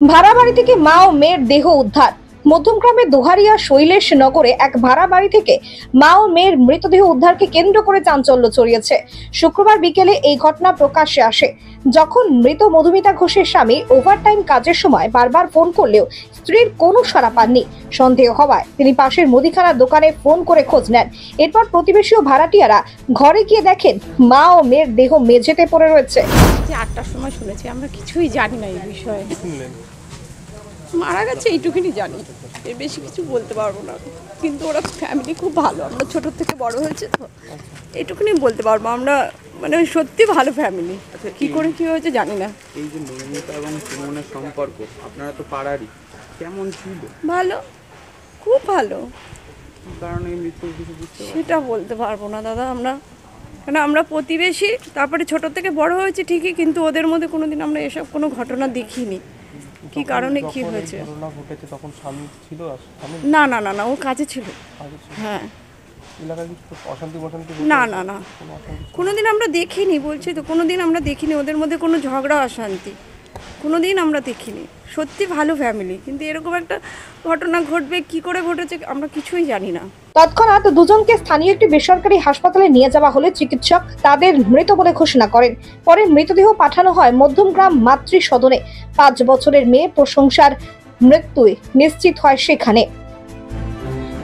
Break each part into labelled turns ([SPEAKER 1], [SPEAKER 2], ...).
[SPEAKER 1] ভাড়া বাড়ি থেকে মা ও মেয়ের দেহ উদ্ধার। মধ্যমগ্রামের দোহারিয়া শৈলেশ নগরে এক ভাড়া বাড়ি থেকে মা ও মেয়ের মৃতদেহ উদ্ধারকে কেন্দ্র করে চাঞ্চল্য ছড়িয়েছে। শুক্রবার বিকেলে এই ঘটনা প্রকাশ্যে আসে, যখন মৃত মধুমিতা ঘোষের স্বামী ওভারটাইম কাজের সময় বারবার ফোন করলেও স্ত্রীর কোনো সাড়া পাননি। সন্দেহ হওয়ায় তিনি পাশের মুদিখানার দোকানে ফোন করে খোঁজ নেন। এরপর প্রতিবেশী ও ভাড়াটিয়ারা ঘরে গিয়ে দেখেন মা ও মেয়ের দেহ মেঝেতে পড়ে রয়েছে।
[SPEAKER 2] 8টার সময় শুনেছি, আমরা কিছুই জানি না এই বিষয়ে। মারা গেছে এইটুকুনি জানি, এর বেশি কিছু বলতে পারবো না। কিন্তু ওরা ফ্যামিলি খুব ভালো, আমরা ছোটোর থেকে বড় হয়েছে তো এইটুকুনি বলতে পারবো। আমরা মানে সত্যি ভালো ফ্যামিলি। কি করে কি হয়েছে জানি না।
[SPEAKER 3] এই যে মধুমিতা এবং সুমনের সম্পর্ক, আপনারা তো পাড়ারই, কেমন ছিল?
[SPEAKER 2] ভালো, খুব ভালো।
[SPEAKER 3] কি কারণে মৃত্যু কিছু বুঝতে পারছেন?
[SPEAKER 2] সেটা বলতে পারবো না দাদা। আমরা প্রতিবেশী, তারপরে ছোট থেকে বড় হয়েছে ঠিকই, কিন্তু ওদের মধ্যে কোনোদিন আমরা এসব কোনো ঘটনা দেখিনি। কি কারণে কি হয়েছে
[SPEAKER 4] ঘটনা ঘটেছে তখন স্বামী ছিল?
[SPEAKER 2] না না না না, ও কাজে ছিল। হ্যাঁ,
[SPEAKER 4] এলাকায় কিছু অশান্তি
[SPEAKER 2] না না না, কোনোদিন আমরা দেখিনি। বলছি তো, কোনোদিন আমরা দেখিনি ওদের মধ্যে কোনো ঝগড়া অশান্তি, কোনোদিন আমরা দেখিনি। সত্যি ভালো ফ্যামিলি, কিন্তু এরকম একটা ঘটনা ঘটবে কি করে ঘটেছে আমরা কিছুই জানি না।
[SPEAKER 1] তৎক্ষণাৎ দুজনকে স্থানীয় একটি বেসরকারি হাসপাতালে নিয়ে যাওয়া হলে চিকিৎসক তাদের মৃত বলে ঘোষণা করেন। পরে মৃতদেহ পাঠানো হয় মধ্যমগ্রাম মাতৃ সদনে। 5 বছরের মেয়ে প্রশংসার মৃত্যুই নিশ্চিত হয় সেখানে।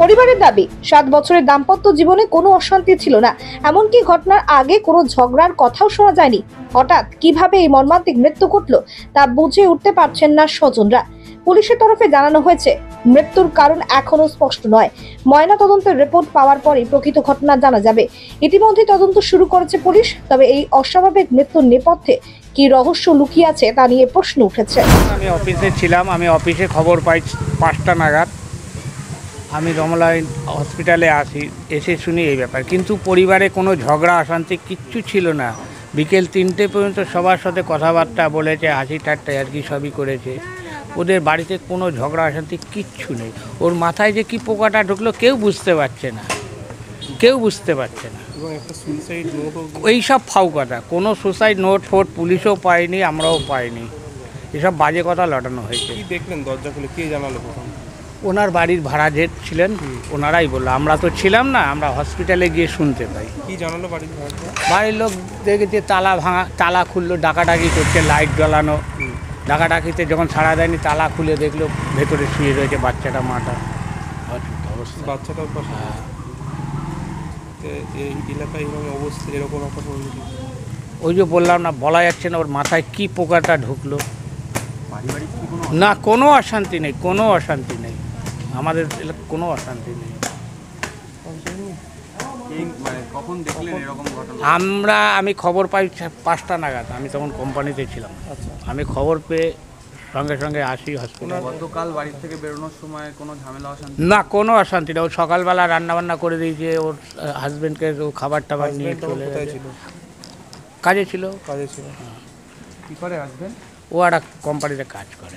[SPEAKER 1] পরিবারের দাবি, 7 বছরের দাম্পত্য জীবনে কোনো অশান্তি ছিল না, এমনকি ঘটনার আগে কোনো ঝগড়ার কথাও শোনা যায়নি। হঠাৎ কিভাবে এই মর্মান্তিক মৃত্যু ঘটল তা বুঝে উঠতে পারছেন না স্বজনরা। পুলিশের তরফে জানানো হয়েছে মৃত্যুর কারণ এখনো স্পষ্ট নয়। ময়না তদন্তের রিপোর্ট পাওয়ার পরই প্রকৃত ঘটনা জানা যাবে। ইতিমধ্যে তদন্ত শুরু করেছে পুলিশ। তবে এই অস্বাভাবিক মৃত্যুর নেপথ্যে কি রহস্য লুকিয়ে আছে তা নিয়ে প্রশ্ন উঠেছে।
[SPEAKER 5] আমি অফিসে ছিলাম, আমি অফিসে খবর পাই 5টা নাগাদ। আমি রমলাইন হসপিটালে আসি, এসে শুনি এই ব্যাপার। কিন্তু পরিবারে কোনো ঝগড়া অশান্তি কিচ্ছু ছিল না। বিকেল 3টে পর্যন্ত সবার সাথে কথাবার্তা বলেছে, হাসি ঠাট্টা আর কি সবই করেছে। ওদের বাড়িতে কোনো ঝগড়া অশান্তি কিচ্ছু নেই। ওর মাথায় যে কি পোকাটা ঢুকলো কেউ বুঝতে পারছে না, কেউ বুঝতে পারছে না। এই সব ফাউ কথা, কোনো সুসাইড নোট ফোট পুলিশও পায়নি, আমরাও পাইনি। এসব বাজে কথা লটানো হয়েছে।
[SPEAKER 4] কি দেখলেন দরজা খুলে? কে জানালো প্রথম?
[SPEAKER 5] ওনার বাড়ির ভাড়া যে ছিলেন ওনারাই বললো, আমরা তো ছিলাম না, আমরা হসপিটালে গিয়ে শুনতে পাই।
[SPEAKER 4] কি জানালো বাড়ির ভাড়া?
[SPEAKER 5] বাড়ির লোক দেখেছে তালা ভাঙা, তালা খুললো, ডাকাডাকি করছে, লাইট জ্বালানো। ডাকাডাকিতে যখন সাড়া দেয়নি তালা খুলে দেখলো ভেতরে শুয়ে রয়েছে বাচ্চাটা, মাটা অবস্থা।
[SPEAKER 4] বাচ্চাটার পাশে? এই এলাকায় এরকম অবস্থা, এরকম একটা পরিস্থিতি?
[SPEAKER 5] ওই যে বললাম না, বলা যাচ্ছে না ওর মাথায় কি পোকাটা ঢুকলো।
[SPEAKER 3] পারিবারিক কি কোনো
[SPEAKER 5] না, কোনো অশান্তি নেই, কোনো অশান্তি নেই, আমাদের কোনো অশান্তি নেই।
[SPEAKER 3] মানে কখন দেখলেন এরকম ঘটনা?
[SPEAKER 5] আমি খবর পাই 5টা নাগাদ, আমি তখন কোম্পানিতে ছিলাম। আমি খবর পেয়ে সঙ্গে সঙ্গে আসি হসপিটাল।
[SPEAKER 3] গতকাল বাড়ি থেকে বেরোনোর সময় কোনো ঝামেলা অশান্তি?
[SPEAKER 5] না, কোনো অশান্তি না। ও সকালবেলা রান্নাবান্না করে দিয়েছে, ওর হাজবেন্ডকে ও খাবার টাবার নিয়ে চলে গেছে। কাজে ছিল।
[SPEAKER 4] কাজে ছিল।
[SPEAKER 3] কি করে আসবেন?
[SPEAKER 5] ও একটা কোম্পানিতে কাজ করে।